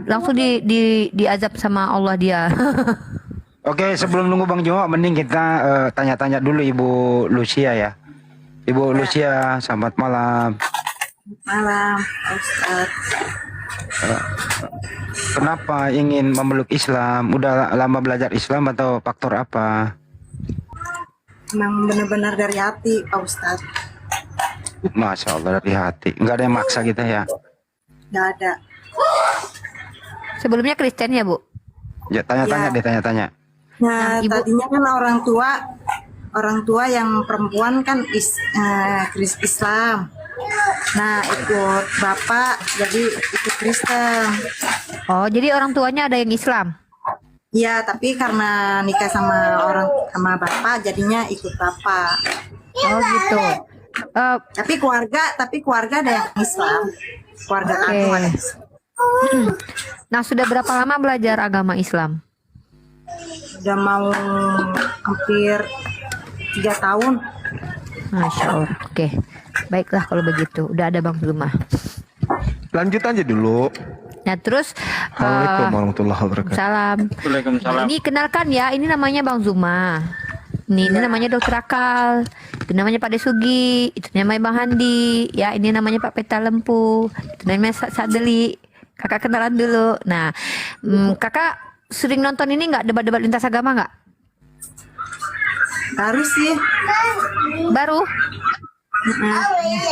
langsung diazab sama Allah dia. Oke, sebelum nunggu Bang Juma, mending kita tanya-tanya dulu Ibu Lucia ya. Ibu Lucia, selamat malam. Malam, Ustaz. Kenapa ingin memeluk Islam? Udah lama belajar Islam atau faktor apa? Memang benar-benar dari hati, Pak Ustaz. Masya Allah, dari hati. Nggak ada yang maksa kita ya? Nggak ada. Sebelumnya Kristen ya, Bu? Ya, tanya-tanya Ya. deh, tanya-tanya. Nah, Ibu. tadinya kan orang tua yang perempuan kan Islam. Nah, ikut bapak jadi ikut Kristen. Oh, jadi orang tuanya ada yang Islam? Iya, tapi karena nikah sama bapak jadinya ikut bapak. Oh gitu. Tapi keluarga ada yang Islam. Keluarga Oke. aku ada Islam. Nah, sudah berapa lama belajar agama Islam? Udah mau hampir 3 tahun. Masya Allah. Oke, baiklah kalau begitu. Udah ada Bang Zuma. Lanjut aja dulu. Nah, terus Assalamualaikum warahmatullahi wabarakatuh. salam. Waalaikumsalam. Ini kenalkan ya, ini namanya Bang Zuma. Ini namanya Dokter Akal. Itu namanya Pak Desugi. Itu namanya Bang Handi. Ya, ini namanya Pak Peta Lempu. Itu namanya Sadeli. Kakak kenalan dulu. Nah, kakak sering nonton ini nggak, debat-debat lintas agama nggak? Harus sih. Baru.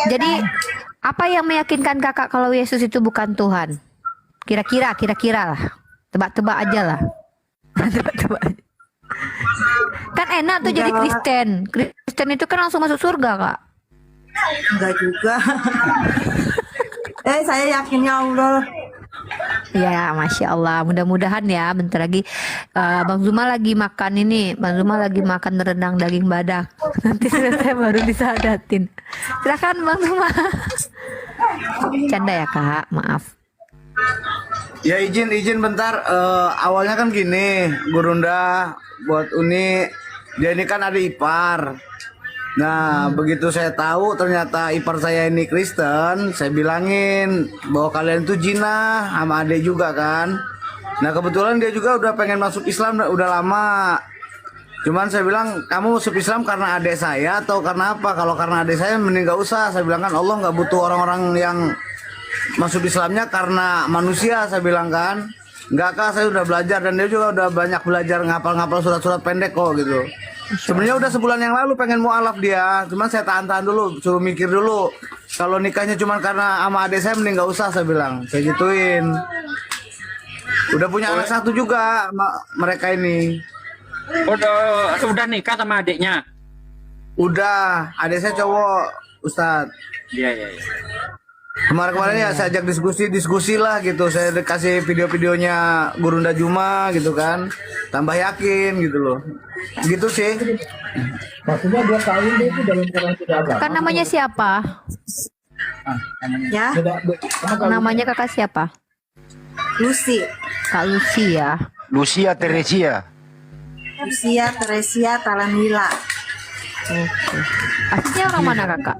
Jadi apa yang meyakinkan kakak kalau Yesus itu bukan Tuhan? Kira-kira lah. Tebak-tebak aja lah. Tebak-tebak aja. Kan enak tuh jadi Kristen. Kristen itu kan langsung masuk surga, Kak. Enggak juga. Saya yakinnya Allah. Ya, Masya Allah. Mudah-mudahan ya, bentar lagi Bang Zuma lagi makan ini. Bang Zuma lagi makan rendang daging badak. Nanti selesai baru disadatin. Silakan Bang Zuma. Canda ya, Kak. Maaf. Ya izin bentar. Awalnya kan gini, Gurunda buat Uni, dia ini kan ada ipar. Nah, begitu saya tahu ternyata ipar saya ini Kristen, saya bilangin bahwa kalian itu jinah sama adek juga kan. Nah, kebetulan dia juga udah pengen masuk Islam udah lama. Cuman saya bilang, kamu masuk Islam karena adek saya atau karena apa? Kalau karena adek saya mending gak usah. Saya bilang kan Allah nggak butuh orang-orang yang masuk Islamnya karena manusia, saya bilang kan. Enggak kak, saya udah belajar dan dia juga udah banyak belajar ngapal-ngapal surat-surat pendek kok gitu. Sebenarnya udah sebulan yang lalu pengen mualaf dia, cuman saya tahan-tahan dulu, suruh mikir dulu. Kalau nikahnya cuma karena sama adik saya mending nggak usah, saya bilang, saya gituin. Udah punya anak satu juga mereka ini. Udah nikah sama adiknya? Udah, adik saya cowok, Ustadz. Iya. Kemarin-kemarin ya saya ajak diskusi lah gitu. Saya kasih video-videonya Gurunda Juma gitu kan. Tambah yakin gitu loh. Gitu sih. Maksudnya dia kawin dia itu dalam keadaan tidak agama. Kan namanya siapa? Ya, Namanya kakak siapa? Lucy. Kak Lucy ya. Lucia Teresia. Lucia Teresia Talanila. Oke. Aslinya orang mana kakak?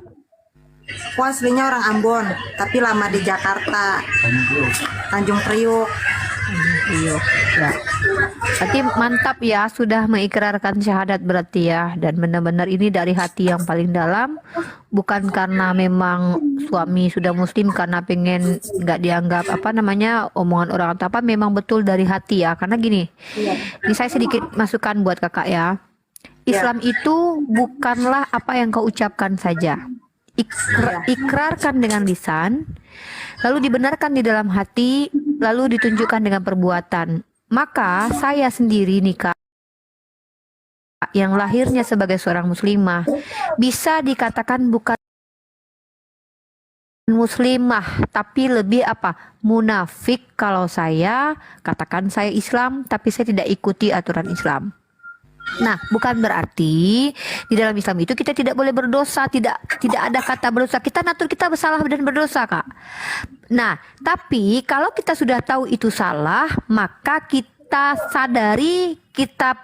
Aku aslinya orang Ambon, tapi lama di Jakarta. Tanjung Priuk. Iya. Ya. Berarti mantap ya, sudah mengikrarkan syahadat berarti ya, dan benar-benar ini dari hati yang paling dalam, bukan karena memang suami sudah muslim karena pengen nggak dianggap apa namanya omongan orang atau apa, memang betul dari hati ya. Karena gini, ini saya sedikit masukan buat kakak ya. Islam itu bukanlah apa yang kau ucapkan saja. Ikrarkan dengan lisan, lalu dibenarkan di dalam hati, lalu ditunjukkan dengan perbuatan. Maka saya sendiri nikah yang lahirnya sebagai seorang muslimah bisa dikatakan bukan muslimah, tapi lebih apa? Munafik kalau saya katakan saya Islam tapi saya tidak ikuti aturan Islam. Nah, bukan berarti di dalam Islam itu kita tidak boleh berdosa, tidak ada kata berdosa. Kita natur kita bersalah dan berdosa, Kak. Nah, tapi kalau kita sudah tahu itu salah, maka kita sadari kita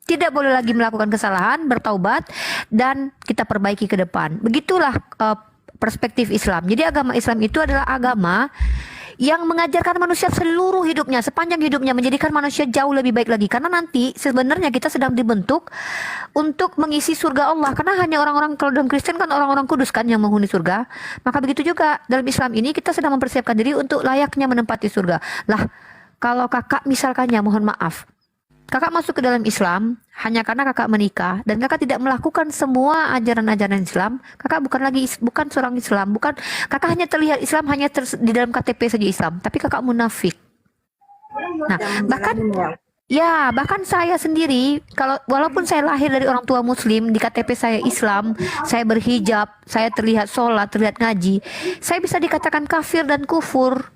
tidak boleh lagi melakukan kesalahan, bertaubat dan kita perbaiki ke depan. Begitulah perspektif Islam. Jadi agama Islam itu adalah agama yang mengajarkan manusia seluruh hidupnya, sepanjang hidupnya, menjadikan manusia jauh lebih baik lagi. Karena nanti sebenarnya kita sedang dibentuk untuk mengisi surga Allah. Karena hanya orang-orang, kalau dalam Kristen kan orang-orang kudus kan yang menghuni surga. Maka begitu juga dalam Islam ini kita sedang mempersiapkan diri untuk layaknya menempati surga. Lah, kalau kakak misalkannya, mohon maaf, kakak masuk ke dalam Islam hanya karena kakak menikah dan kakak tidak melakukan semua ajaran-ajaran Islam, kakak bukan seorang Islam, kakak hanya terlihat Islam hanya di dalam KTP saja Islam, tapi kakak munafik. Nah, bahkan saya sendiri, walaupun saya lahir dari orang tua Muslim, di KTP saya Islam, saya berhijab, saya terlihat sholat, terlihat ngaji, saya bisa dikatakan kafir dan kufur.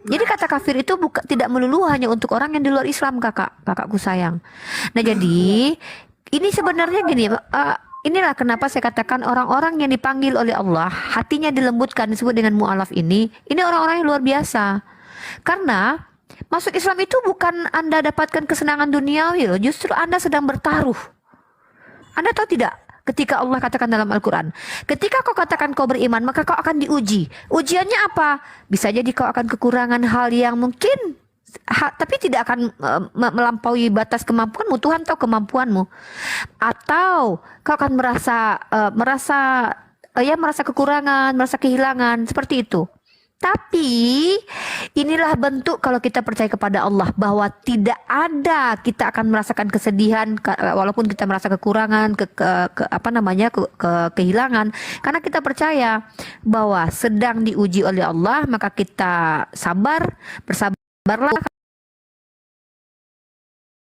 Jadi kata kafir itu tidak melulu hanya untuk orang yang di luar Islam, kakakku sayang. Nah jadi ini sebenarnya gini, inilah kenapa saya katakan orang-orang yang dipanggil oleh Allah, hatinya dilembutkan, disebut dengan mu'alaf ini orang-orang yang luar biasa. Karena masuk Islam itu bukan Anda dapatkan kesenangan duniawi loh, justru Anda sedang bertaruh. Anda tahu tidak? Ketika Allah katakan dalam Al-Quran, ketika kau katakan kau beriman, maka kau akan diuji. Ujiannya apa? Bisa jadi kau akan kekurangan hal yang mungkin, tapi tidak akan melampaui batas kemampuanmu. Tuhan tahu kemampuanmu. Atau kau akan merasa kekurangan, merasa kehilangan, seperti itu. Tapi inilah bentuk kalau kita percaya kepada Allah, bahwa tidak ada kita akan merasakan kesedihan walaupun kita merasa kekurangan, kehilangan, karena kita percaya bahwa sedang diuji oleh Allah, maka kita bersabarlah.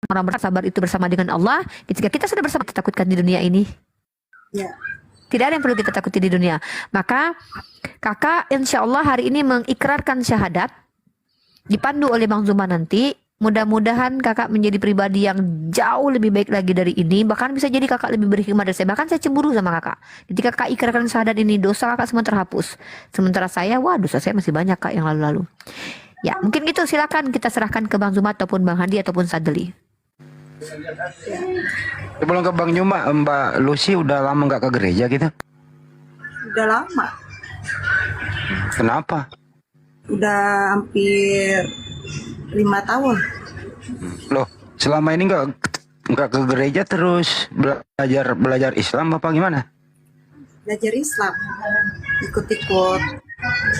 Orang bersabar itu bersama dengan Allah. Ketika kita sudah bersama, kita takutkan di dunia ini. Ya. Tidak ada yang perlu kita takuti di dunia. Maka kakak insya Allah hari ini mengikrarkan syahadat, dipandu oleh Bang Zuma nanti. Mudah-mudahan kakak menjadi pribadi yang jauh lebih baik lagi dari ini. Bahkan bisa jadi kakak lebih berhikmah dari saya. Bahkan saya cemburu sama kakak. Ketika kakak ikrarkan syahadat ini, dosa kakak semua terhapus. Sementara saya, dosa saya masih banyak kak yang lalu-lalu. Ya mungkin gitu, silakan kita serahkan ke Bang Zuma ataupun Bang Handi ataupun Sadeli. Sebelum ke Bang Juma, Mbak Lucy udah lama nggak ke gereja gitu? Udah lama. Kenapa? Udah hampir 5 tahun. Loh, selama ini nggak ke gereja terus belajar Islam apa gimana? Belajar Islam, ikut-ikut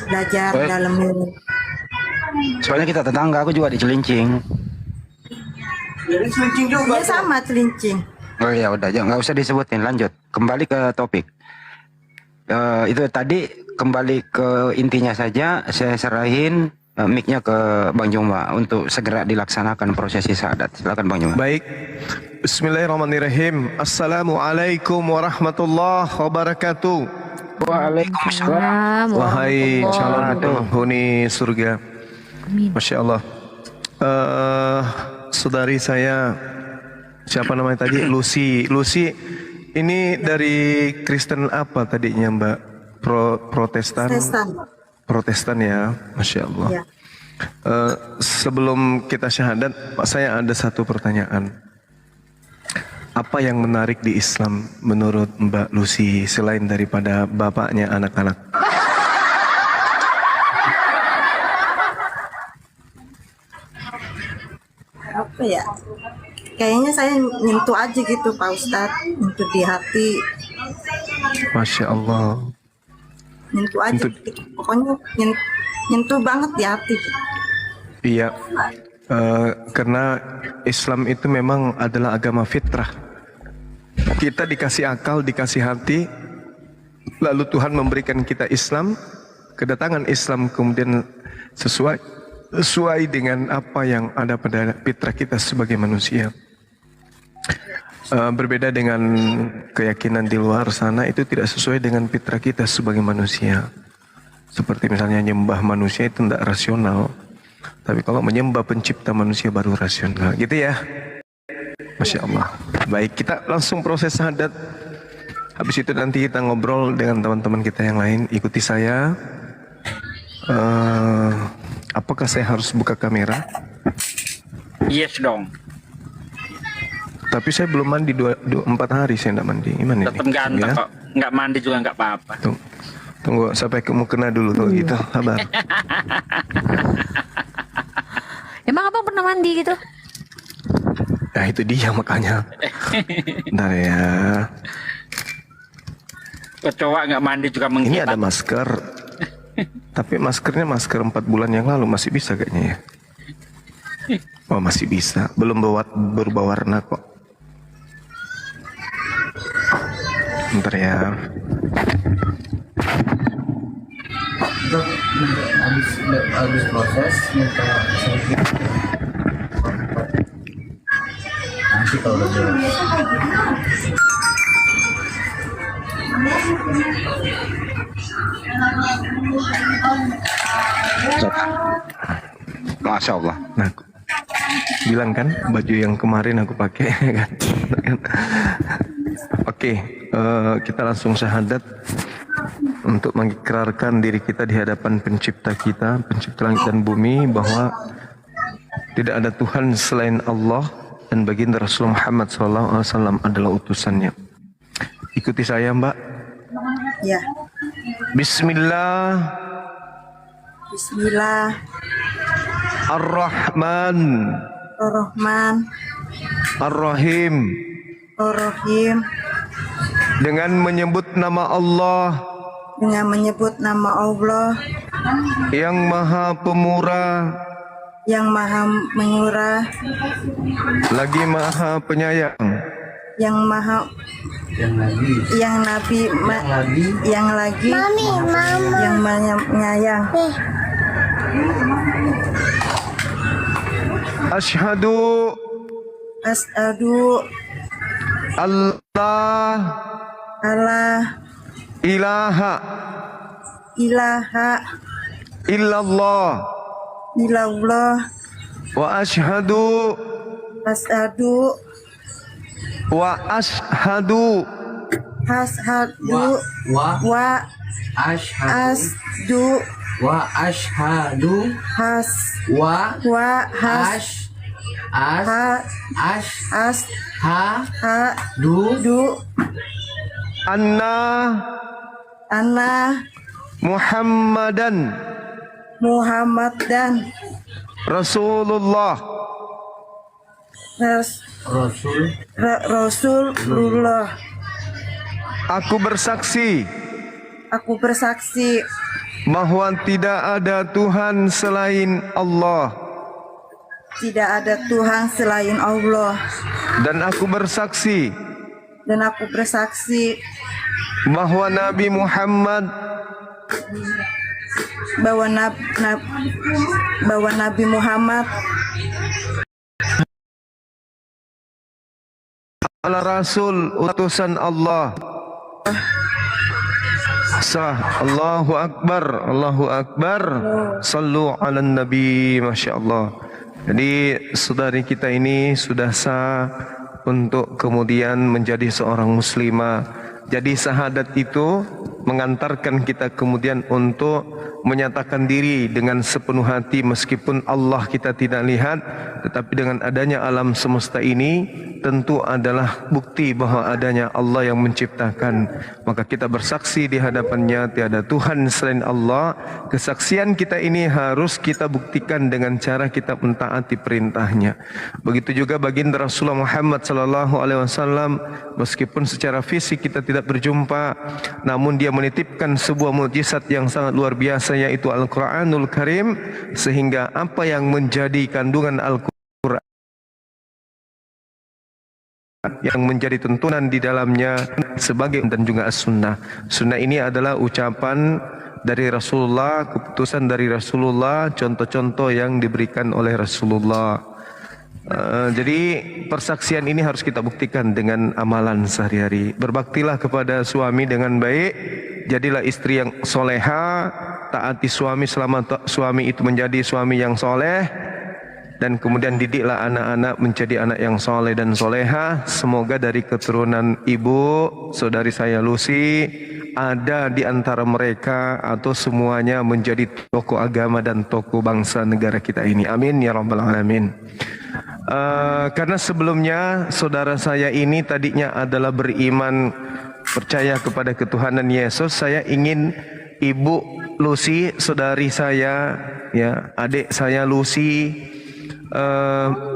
belajar dalam ini. Soalnya kita tetangga, aku juga di Cilincing. Jadi selincing juga. Dia sama celincing. Oh ya udah, nggak usah disebutin. Lanjut, kembali ke topik. Itu tadi kembali ke intinya saja. Saya serahin mic-nya ke Bang Juma untuk segera dilaksanakan prosesi syahadat. Silakan Bang Juma. Baik. Bismillahirrahmanirrahim. Assalamualaikum warahmatullahi wabarakatuh. Waalaikumsalam. Wahai calon penghuni surga. Masya Allah. Saudari saya, siapa namanya tadi? Lucy. Lucy ini dari Kristen apa tadinya Mbak? Protestan? Protestan ya, Masya Allah. Ya. Sebelum kita syahadat, Pak, saya ada satu pertanyaan. Apa yang menarik di Islam menurut Mbak Lucy selain daripada bapaknya anak-anak? Apa ya? Kayaknya saya nyentuh aja gitu Pak Ustadz, nyentuh di hati. Masya Allah. Nyentuh aja, pokoknya nyentuh banget di hati. Iya, karena Islam itu memang adalah agama fitrah. Kita dikasih akal, dikasih hati, lalu Tuhan memberikan kita Islam, kedatangan Islam kemudian sesuai dengan apa yang ada pada fitrah kita sebagai manusia. Berbeda dengan keyakinan di luar sana, itu tidak sesuai dengan fitrah kita sebagai manusia. Seperti misalnya nyembah manusia itu tidak rasional, tapi kalau menyembah pencipta manusia baru rasional, gitu ya. Masya Allah. Baik, kita langsung proses syahadat. Habis itu nanti kita ngobrol dengan teman-teman kita yang lain. Ikuti saya. Apakah saya harus buka kamera? Yes dong. Tapi saya belum mandi 4 hari, saya tidak mandi. Gimana Tetap ganteng kok. Nggak mandi juga nggak apa-apa. Tunggu sampai kamu kena dulu tuh gitu. Sabar. Emang abang pernah mandi gitu? Ya itu dia makanya. Bentar ya. Kecoa nggak mandi juga Ini menghilang. ada masker. Tapi maskernya masker 4 bulan yang lalu, masih bisa kayaknya ya. Oh masih bisa, belum berubah warna kok. Bentar ya. habis proses minta selfie nanti kalau udah jelas. Masya Allah. Nah, bilang kan baju yang kemarin aku pakai kan. Oke, kita langsung syahadat untuk mengikrarkan diri kita di hadapan pencipta kita, pencipta langit dan bumi, bahwa tidak ada Tuhan selain Allah dan baginda Rasul Muhammad SAW adalah utusannya. Ikuti saya, Mbak. Ya. Bismillah. Bismillah. Ar-Rahman. Ar-Rahman. Ar-Rahim. Ar-Rahim. Dengan menyebut nama Allah Dengan menyebut nama Allah yang Maha Pemurah, yang Maha Mengurah, lagi Maha Penyayang, yang Maha yang Nabi yang lagi yang menyayang. Asyhadu Asyhadu Allah alla ilaha ilaha illallah illallah wa asyhadu asyhadu wa ashadu ashadu wa asdu Wa ashhadu has wa wa has ha as ha du anna anna Muhammadan Muhammad dan Rasulullah. Rasulullah. Aku bersaksi Aku bersaksi bahwa tidak ada Tuhan selain Allah, tidak ada Tuhan selain Allah, dan aku bersaksi bahwa Nabi Muhammad bahwa Nabi Muhammad adalah Rasul utusan Allah. Sah. Allahu Akbar, Allahu Akbar. Sallu ala Nabi. Masya Allah. Jadi saudari kita ini sudah sah untuk kemudian menjadi seorang muslimah. Jadi syahadat itu mengantarkan kita kemudian untuk menyatakan diri dengan sepenuh hati, meskipun Allah kita tidak lihat, tetapi dengan adanya alam semesta ini tentu adalah bukti bahwa adanya Allah yang menciptakan. Maka kita bersaksi di hadapannya tiada Tuhan selain Allah. Kesaksian kita ini harus kita buktikan dengan cara kita mentaati perintahnya. Begitu juga baginda Rasulullah Muhammad SAW, meskipun secara fisik kita tidak berjumpa, namun dia menitipkan sebuah mukjizat yang sangat luar biasa, yaitu Al-Quranul Karim, sehingga apa yang menjadi kandungan Al-Quran yang menjadi tuntunan di dalamnya sebagai dan juga as-sunnah. Sunnah ini adalah ucapan dari Rasulullah, keputusan dari Rasulullah, contoh-contoh yang diberikan oleh Rasulullah. Jadi persaksian ini harus kita buktikan dengan amalan sehari-hari. Berbaktilah kepada suami dengan baik, jadilah istri yang soleha, taati suami selama suami itu menjadi suami yang soleh, dan kemudian didiklah anak-anak menjadi anak yang soleh dan soleha. Semoga dari keturunan ibu saudari saya Lucy ada di antara mereka atau semuanya menjadi tokoh agama dan tokoh bangsa negara kita ini. Amin ya rabbal alamin. Karena sebelumnya saudara saya ini tadinya adalah beriman, percaya kepada ketuhanan Yesus, saya ingin Ibu Lucy, saudari saya, ya, adik saya Lucy,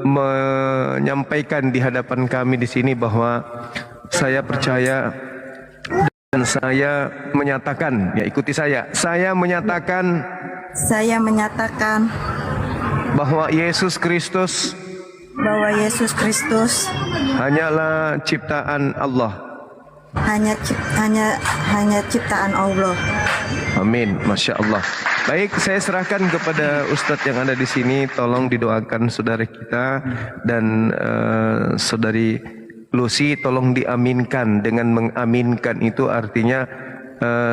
menyampaikan di hadapan kami di sini bahwa saya percaya dan saya menyatakan, ya ikuti saya menyatakan Saya menyatakan bahwa Yesus Kristus bahwa Yesus Kristus hanyalah ciptaan Allah. hanya ciptaan Allah. Amin, Masya Allah. Baik, saya serahkan kepada Ustadz yang ada di sini. Tolong didoakan saudara kita dan saudari Lucy, tolong diaminkan. Dengan mengaminkan itu artinya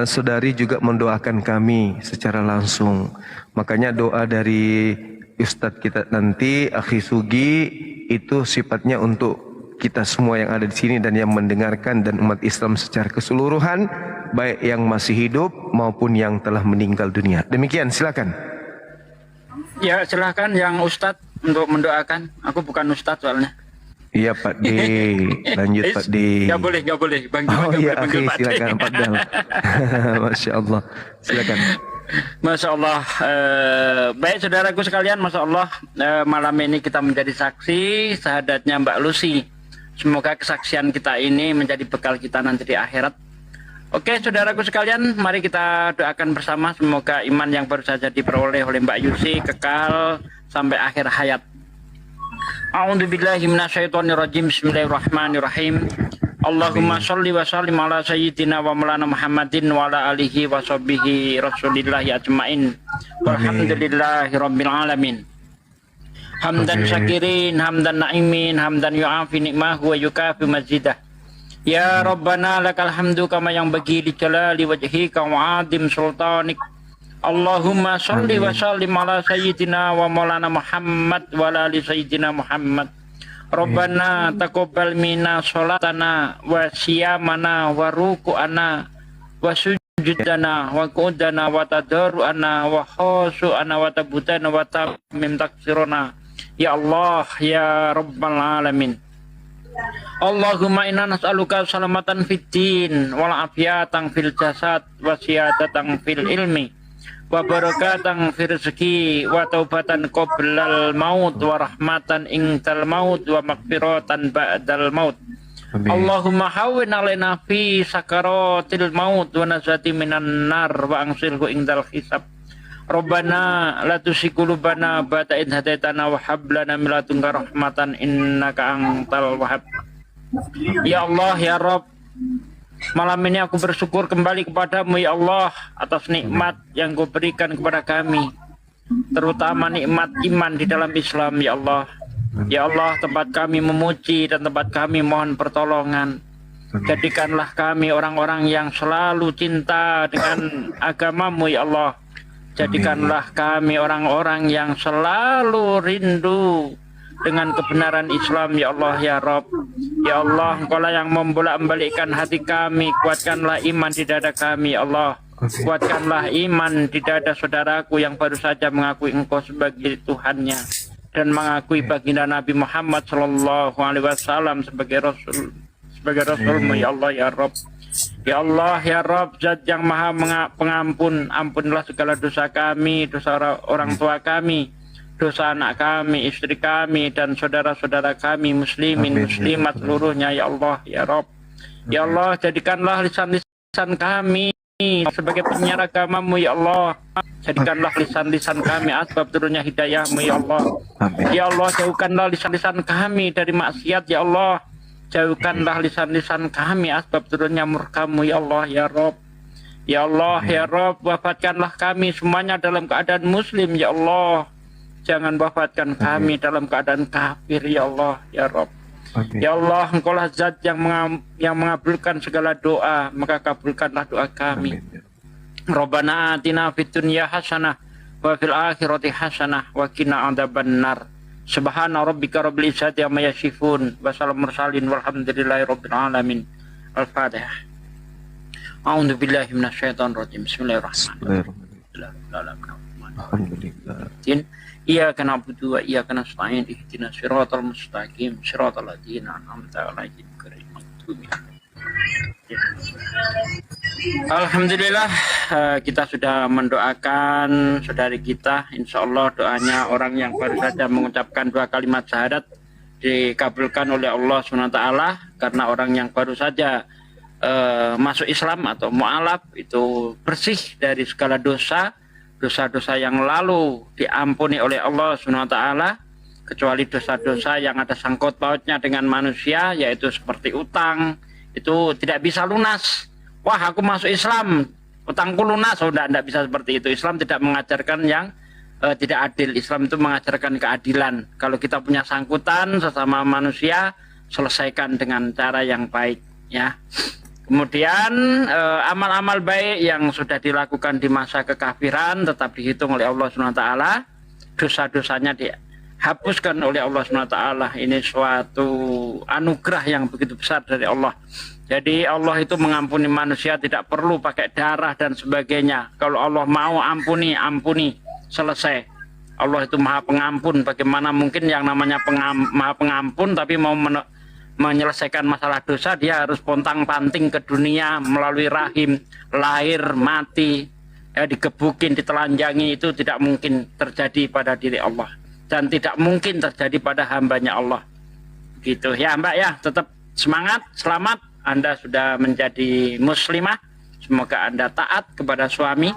saudari juga mendoakan kami secara langsung. Makanya doa dari Ustadz kita nanti, Akhi Sugi, itu sifatnya untuk kita semua yang ada di sini dan yang mendengarkan dan umat Islam secara keseluruhan, baik yang masih hidup maupun yang telah meninggal dunia. Demikian, silakan. Ya, silahkan yang Ustadz untuk mendoakan. Aku bukan Ustadz soalnya. Iya Pak D, lanjut Pak D. Gak boleh. Bang Oh iya, panggil Pak D. silakan Pak Dal. Masya Allah, silakan. Masya Allah. Baik saudaraku sekalian, Masya Allah, malam ini kita menjadi saksi syahadatnya Mbak Lucy. Semoga kesaksian kita ini menjadi bekal kita nanti di akhirat. Oke saudaraku sekalian, mari kita doakan bersama. Semoga iman yang baru saja diperoleh oleh Mbak Lucy kekal sampai akhir hayat. A'udzubillahi minasyaitonirrajim. Bismillahirrahmanirrahim. Allahumma sholli wa sallim ala sayyidina wa maulana Muhammadin wa ala alihi wa sahbihi rasulillahi ajmain. Walhamdulillahi rabbil alamin. Hamdan syakirin, hamdan na'imin, hamdan yu'afi nikmahu wa yukafi mazidah. Ya Rabbana lakal hamdu kama yang bagi li jalali wajhika wa adim sultanik. Allahumma sholli wa sallim ala sayyidina wa maulana Muhammad wa ala ali sayyidina Muhammad. Rabbana taqabbal minna sholatana wa siyamana wa ruku'ana wa sujudana wa qudana wa tadarru'ana wa khusu'ana wa tabutana wa tamim taksirona. Ya Allah, ya Rabbal Alamin. Allahumma inna nas'aluka salamatan fid din wal afiyatan fil jasad wa siyadatan fil ilmi wa barakatan fil rizqi wa taubatan qoblal maut wa rahmatan indal maut wa maghfiratan ba'dal maut. Allahumma hawwin alaina fi sakaratil maut wa nazati minan nar wa angsilhu indal hisab. Rabbana la tuzigh qulubana ba'da idh hadaitana wa hab lana min ladunka rahmatan innaka antal wahhab. Ya Allah, ya Rabb, malam ini aku bersyukur kembali kepadamu ya Allah atas nikmat yang Kau berikan kepada kami, terutama nikmat iman di dalam Islam ya Allah. Ya Allah, tempat kami memuji dan tempat kami mohon pertolongan. Jadikanlah kami orang-orang yang selalu cinta dengan agamamu ya Allah. Jadikanlah kami orang-orang yang selalu rindu dengan kebenaran Islam ya Allah ya Rabb. Ya Allah, Engkaulah yang membolak-balikkan hati kami. Kuatkanlah iman di dada kami ya Allah. Kuatkanlah iman di dada saudaraku yang baru saja mengakui Engkau sebagai Tuhannya dan mengakui baginda Nabi Muhammad SAW sebagai Rasulmu ya Allah ya Rabb. Ya Allah, ya Rabb, Zat yang maha pengampun, ampunilah segala dosa kami, dosa orang tua kami, dosa anak kami, istri kami, dan saudara-saudara kami, muslimin, muslimat seluruhnya, ya Allah, ya Rabb. Ya Allah, jadikanlah lisan-lisan kami sebagai penyiar agamamu, ya Allah. Jadikanlah lisan-lisan kami asbab turunnya hidayahmu, ya Allah. Ya Allah, jauhkanlah lisan-lisan kami dari maksiat, ya Allah. Jauhkanlah lisan-lisan kami asbab turunnya murkamu ya Allah ya Rabb. Ya Allah ya Rabb, wafatkanlah kami semuanya dalam keadaan muslim ya Allah. Jangan wafatkan kami dalam keadaan kafir ya Allah ya Rabb. Ya Allah, Engkaulah Zat yang mengabulkan segala doa, maka kabulkanlah doa kami. Rabbana atina fid dunya hasanah wa fil akhirati hasanah wa qina adzabannar. Subhana rabbika rabbil izzati amma yasifun wa salamun mursalin walhamdulillahi rabbil alamin. Al-Fatihah. A'udzu billahi minasyaitonir rajim. Bismillahirrahmanirrahim. Iyyaka na'budu wa iyyaka nasta'in. Ihdinas siratal mustaqim. Siratal ladzina an'amta 'alaihim ghairil maghdubi 'alaihim. Alhamdulillah, kita sudah mendoakan saudari kita. Insya Allah doanya orang yang baru saja mengucapkan 2 kalimat syahadat dikabulkan oleh Allah SWT, karena orang yang baru saja masuk Islam atau mu'alaf itu bersih dari segala dosa-dosa yang lalu diampuni oleh Allah SWT, kecuali dosa-dosa yang ada sangkut pautnya dengan manusia, yaitu seperti utang, itu tidak bisa lunas. Wah, aku masuk Islam, utangku lunas. Oh, enggak bisa seperti itu. Islam tidak mengajarkan yang tidak adil. Islam itu mengajarkan keadilan. Kalau kita punya sangkutan sesama manusia, selesaikan dengan cara yang baik, ya. Kemudian amal-amal baik yang sudah dilakukan di masa kekafiran tetap dihitung oleh Allah SWT. Dosa-dosanya dihapuskan oleh Allah SWT. Ini suatu anugerah yang begitu besar dari Allah. Jadi Allah itu mengampuni manusia tidak perlu pakai darah dan sebagainya. Kalau Allah mau ampuni, ampuni, selesai. Allah itu maha pengampun. Bagaimana mungkin yang namanya maha pengampun tapi mau menyelesaikan masalah dosa, dia harus pontang-panting ke dunia melalui rahim, lahir, mati, ya, digebukin, ditelanjangi. Itu tidak mungkin terjadi pada diri Allah. Dan tidak mungkin terjadi pada hambanya Allah. Gitu ya Mbak ya, tetap semangat, selamat. Anda sudah menjadi muslimah, semoga Anda taat kepada suami.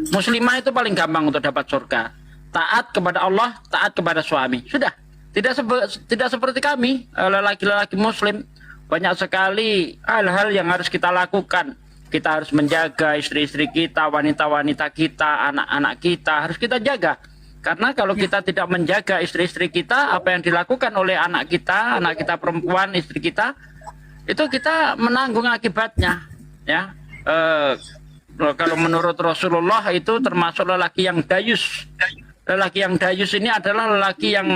Muslimah itu paling gampang untuk dapat surga. Taat kepada Allah, taat kepada suami. Sudah, tidak seperti kami, lelaki-lelaki muslim. Banyak sekali hal-hal yang harus kita lakukan. Kita harus menjaga istri-istri kita, wanita-wanita kita, anak-anak kita, harus kita jaga. Karena kalau kita tidak menjaga istri-istri kita, apa yang dilakukan oleh anak kita perempuan, istri kita, itu kita menanggung akibatnya, ya. Kalau menurut Rasulullah itu termasuk lelaki yang dayus. Lelaki yang dayus ini adalah lelaki yang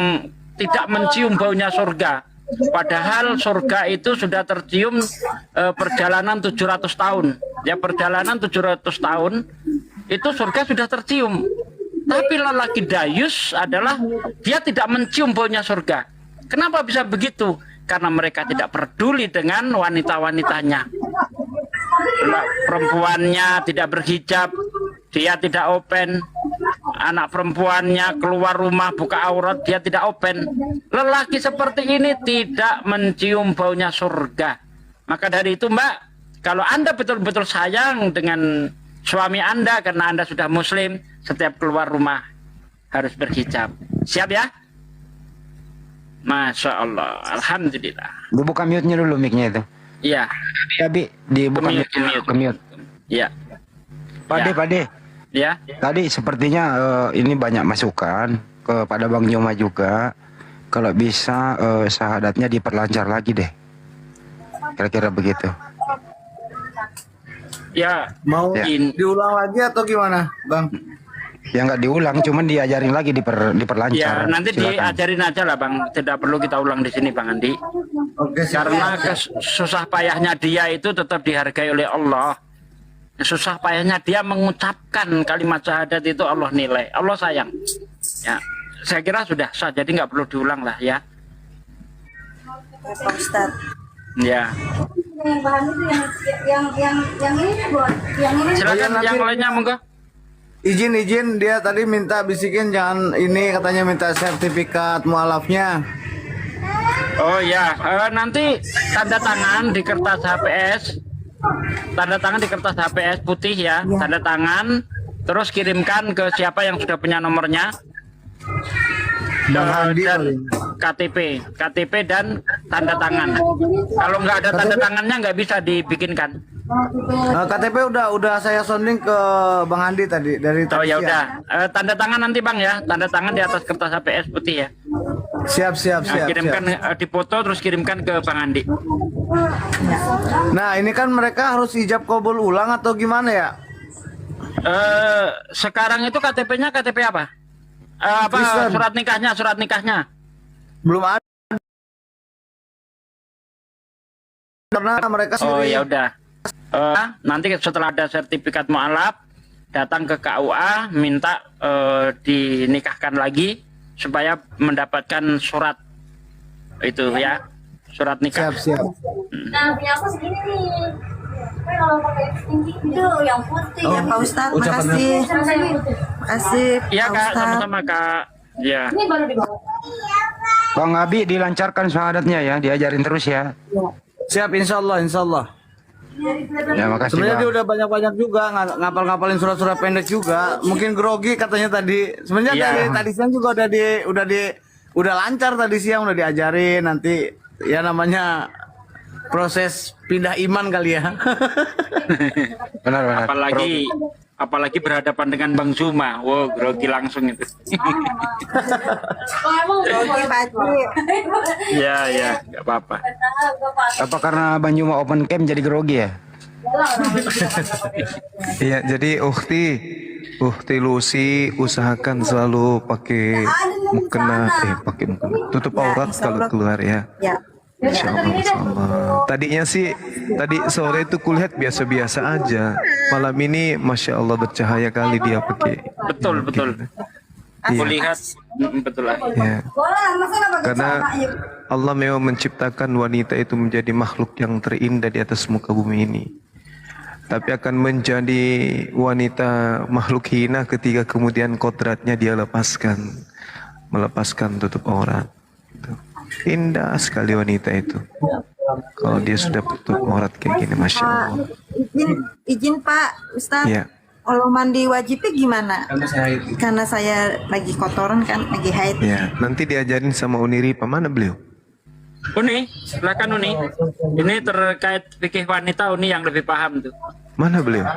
tidak mencium baunya surga. Padahal surga itu sudah tercium perjalanan 700 tahun. Ya, perjalanan 700 tahun itu surga sudah tercium. Tapi lelaki dayus adalah dia tidak mencium baunya surga. Kenapa bisa begitu? Karena mereka tidak peduli dengan wanita-wanitanya. Perempuannya tidak berhijab, dia tidak open. Anak perempuannya keluar rumah buka aurat, dia tidak open. Lelaki seperti ini tidak mencium baunya surga. Maka dari itu Mbak, kalau Anda betul-betul sayang dengan suami Anda karena Anda sudah muslim, setiap keluar rumah harus berhijab. Siap ya? Masya Allah, Alhamdulillah. Dibuka mute-nya dulu mic-nya itu. Iya. Tapi dibuka mute. Iya. Pade. Ya. Tadi sepertinya ini banyak masukan kepada Bang Joma juga. Kalau bisa syahadatnya diperlancar lagi deh. Kira-kira begitu. Ya. Mau Ya. diulang lagi atau gimana, Bang? Ya nggak diulang, cuman diajarin lagi diperlancar. Ya, nanti Silakan. diajarin aja lah Bang. Tidak perlu kita ulang di sini Bang Andi. Oke, siap. Karena susah payahnya dia itu tetap dihargai oleh Allah. Susah payahnya dia mengucapkan kalimat syahadat itu Allah nilai, Allah sayang. Ya, saya kira sudah sah, jadi nggak perlu diulang lah ya. Pak Ustadz. Ya. Yang bahan itu yang ini buat yang ini. Silakan nanti- yang lainnya monggo. Izin dia tadi minta bisikin jangan ini, katanya minta sertifikat mualafnya. Oh ya, nanti tanda tangan di kertas HPS. Tanda tangan di kertas HPS putih ya, tanda tangan. Terus kirimkan ke siapa yang sudah punya nomornya. Bang Handi Dan paling. KTP dan tanda tangan. Kalau nggak ada tanda tangannya nggak bisa dibikinkan. KTP udah saya sounding ke Bang Handi tadi dari Oh tadi ya siang. udah, tanda tangan nanti Bang ya, tanda tangan di atas kertas HPS putih ya. Siap. Kirimkan dipoto terus kirimkan ke Bang Andi. Nah, ini kan mereka harus ijab kabul ulang atau gimana ya? Sekarang itu KTP-nya KTP apa? Kristen. Surat nikahnya. Belum ada. Karena mereka Oh sendiri. ya udah. Nanti setelah ada sertifikat mualaf, datang ke KUA minta dinikahkan lagi supaya mendapatkan surat itu ya, surat nikah. Siap. Nah, punya aku segini nih. Tapi kalau pakai tinggi itu yang putih. Ya Pak Ustadz, ucapan makasih. Sama-sama. Makasih Iya Pak Kak, Ustadz. sama-sama Kak. Ya. Ini baru dibawa. Bang Abi dilancarkan syahadatnya ya, diajarin terus ya. Siap, insya Allah, insya Allah. Ya makasih Sebenarnya Bang. dia udah banyak-banyak juga ngapal-ngapalin surat-surat pendek juga. Mungkin grogi katanya tadi. Sebenarnya Iya. tadi siang juga udah lancar tadi siang udah diajarin nanti ya namanya proses pindah iman kali ya. Benar. Apalagi berhadapan dengan Bang Zuma. Wow, grogi langsung itu. Oh, emang Oke Pak Haji. Ya, nggak apa-apa. Apa karena Bang Juma open cam jadi grogi ya? Iya, jadi Ukti Lucy usahakan selalu pakai mukena, tutup Ya, aurat insya kalau Allah. keluar ya. Ya. Insya Allah, insya Allah. Tadinya sih, tadi sore itu kulihat biasa-biasa aja. Malam ini, masya Allah bercahaya kali dia pakai. Betul. Aku Iya. lihat betul lah. Ya. Boleh, masa nggak pakai Karena celana, yuk. Allah memang menciptakan wanita itu menjadi makhluk yang terindah di atas muka bumi ini. Tapi akan menjadi wanita makhluk hina ketika kemudian kodratnya dia melepaskan tutup aurat. Gitu. Indah sekali wanita itu. Kalau dia sudah tutup aurat kayak gini, masya Pak, Allah. izin Pak Ustadz. Iya. Kalau mandi wajibnya gimana? Karena saya lagi kotoran kan, lagi haid. Ya, nanti diajarin sama Uniripa. Mana beliau? Uni, silakan Uni. Ini terkait fikih wanita Uni yang lebih paham tuh. Mana beliau?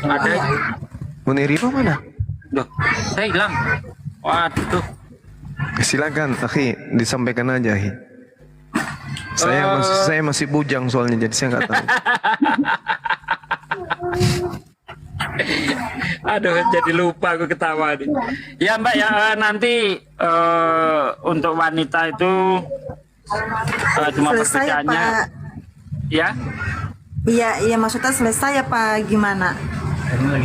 Ada. Uniripa mana? Loh, saya hilang. Waduh. Silakan, akhi, disampaikan aja, akhi. Saya masih bujang soalnya, jadi saya nggak tahu. Aduh, jadi lupa aku ketawa nih. Ya Mbak ya, nanti untuk wanita itu cuma Selesai perbedaannya. Pak. Ya, Iya maksudnya selesai apa gimana?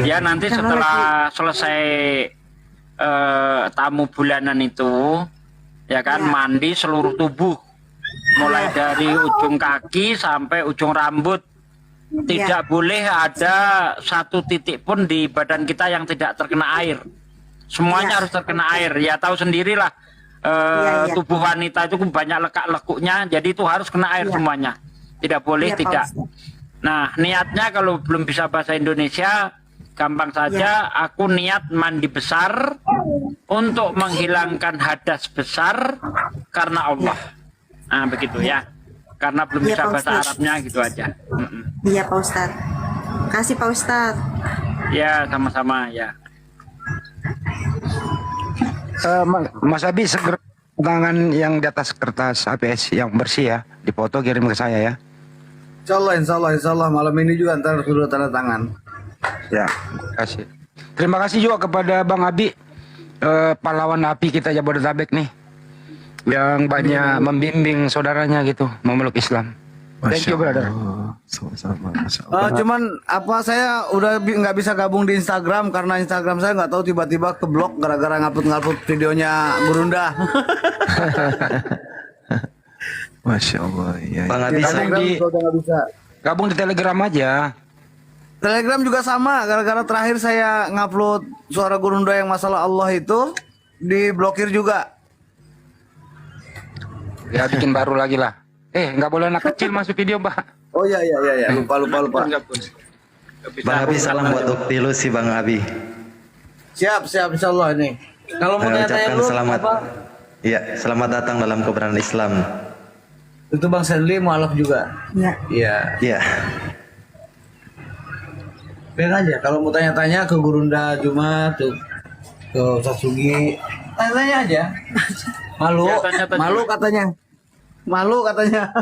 ya nanti Karena setelah selesai tamu bulanan itu, ya kan Ya. mandi seluruh tubuh, mulai dari ujung kaki sampai ujung rambut. Tidak boleh ada satu titik pun di badan kita yang tidak terkena air. Semuanya Ya. harus terkena air. Ya tahu sendirilah Ya. tubuh wanita itu banyak lekak-lekuknya, jadi itu harus kena air Ya. semuanya. Tidak boleh Iya, Pak tidak. Ustadz. Nah, niatnya kalau belum bisa bahasa Indonesia, gampang saja. Aku niat mandi besar untuk menghilangkan hadas besar karena Allah. Nah, begitu ya. Karena belum Iya, bisa Pak bahasa Ustadz. Arabnya gitu aja. Iya Pak Ustadz. Kasih Pak Ustadz. Ya, sama-sama ya. Mas Abi segera tangan yang di atas kertas APS yang bersih ya, dipoto kirim ke saya ya. Insya Allah malam ini juga ntar sudah tanda tangan. Ya, terima kasih. Terima kasih juga kepada Bang Abi, pahlawan api kita Jabodetabek nih, yang banyak membimbing saudaranya gitu memeluk Islam. Thank you brother. Sama-sama, masya Allah. Cuman apa saya udah nggak bisa gabung di Instagram karena Instagram saya nggak tahu tiba-tiba keblok gara-gara ngupload videonya Gurunda. Masya Allah, ya. Bang Abi gabung di Telegram aja. Telegram juga sama, gara-gara terakhir saya ngupload suara Gurunda yang masalah Allah itu diblokir juga. Ya bikin baru lagi lah. Nggak boleh anak kecil masuk video, Mbak. Oh iya lupa. Bang Abi salam buat Ukti Lucy Bang Abi. Siap insya Allah ini. Kalau mau Saya tanya ucapkan dulu selamat. apa? Iya, selamat datang dalam kebenaran Islam. Itu Bang Senli mualaf juga. Iya. Iya. Iya. Pengen aja kalau mau tanya-tanya ke Gurunda Jumat tuh ke Ustaz Sugi, tanya-tanya aja. Malu, Ya, tanya-tanya. malu katanya.